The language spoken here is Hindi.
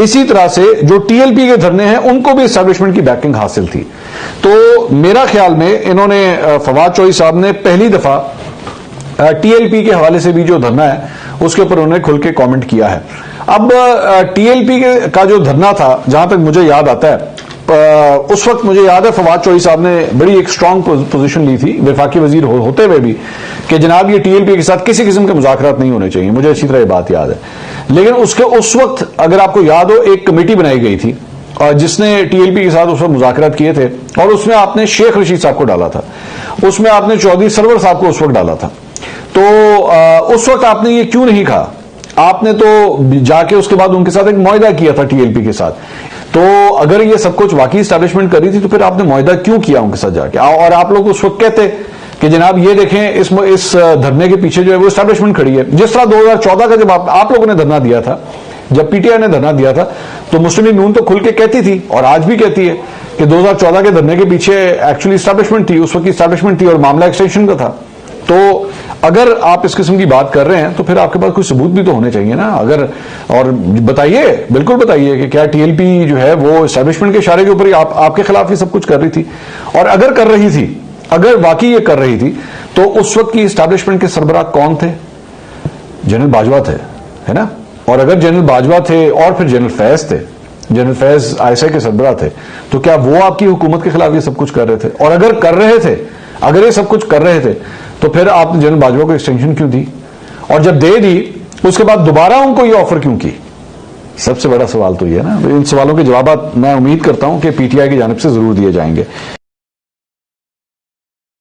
इसी तरह से जो टीएलपी के धरने हैं उनको भी एस्टैब्लिशमेंट की बैकिंग हासिल थी। तो मेरा ख्याल में इन्होंने फवाद चौधरी साहब ने पहली दफा टीएलपी के हवाले से भी जो धरना है उसके ऊपर उन्होंने खुल के कमेंट किया है। अब टीएलपी का जो धरना था, जहां तक मुझे याद आता है, उस वक्त मुझे याद है फवाद चौधरी साहब ने बड़ी एक स्ट्रांग पोजीशन ली थी वफाकी वजीर होते हुए भी कि जनाब ये टीएलपी के साथ किसी किस्म के मुज़ाकरात नहीं होने चाहिए। मुझे अच्छी तरह ये बात याद है। लेकिन उसके उस वक्त अगर आपको याद हो एक कमेटी बनाई गई थी जिसने टीएलपी के साथ उस वक्त मुज़ाकरात किए थे और उसमें आपने शेख रशीद साहब को डाला था, उसमें आपने चौधरी सरवर साहब को उस वक्त डाला था। तो उस वक्त आपने ये क्यों नहीं कहा? आपने तो जाके उसके बाद उनके साथ एक मुआहदा किया था टीएलपी के साथ। तो अगर ये सब कुछ वाकई एस्टैब्लिशमेंट करी थी तो फिर आपने मुआहदा क्यों किया उनके साथ जाके? और आप लोग उस वक्त कहते कि जनाब ये देखें इस धरने के पीछे जो है वो एस्टैब्लिशमेंट खड़ी है। जिस तरह 2014 का जब आप लोगों ने धरना दिया था, जब पीटीआई ने धरना दिया था, तो मुस्लिम लीग नून तो खुल के कहती थी और आज भी कहती है कि 2014 के धरने के पीछे एक्चुअली एस्टैब्लिशमेंट थी, उस वक्त की एस्टैब्लिशमेंट थी और मामला एक्सटेंशन का था। तो अगर आप इस किस्म की बात कर रहे हैं तो फिर आपके पास कोई सबूत भी तो होने चाहिए ना। अगर और बताइए, बिल्कुल बताइए कि क्या टीएलपी जो है वो एस्टैब्लिशमेंट के इशारे के ऊपर ही आपके खिलाफ ही सब कुछ कर रही थी? और अगर कर रही थी, अगर वाकई ये कर रही थी, तो उस वक्त की एस्टैब्लिशमेंट के सरबराह कौन थे? जनरल बाजवा थे, है ना? और अगर जनरल बाजवा थे और फिर जनरल फैज थे, जनरल फैज आईएसआई के सरबराह थे, तो क्या वो आपकी हुकूमत के खिलाफ ये सब कुछ कर रहे थे? और अगर कर रहे थे, अगर ये सब कुछ कर रहे थे, तो फिर आपने जनरल बाजवा को एक्सटेंशन क्यों दी? और जब दे दी उसके बाद दोबारा उनको ये ऑफर क्यों की? सबसे बड़ा सवाल तो ये है ना। इन सवालों के जवाब मैं उम्मीद करता हूं कि पीटीआई की जानिब से जरूर दिए जाएंगे।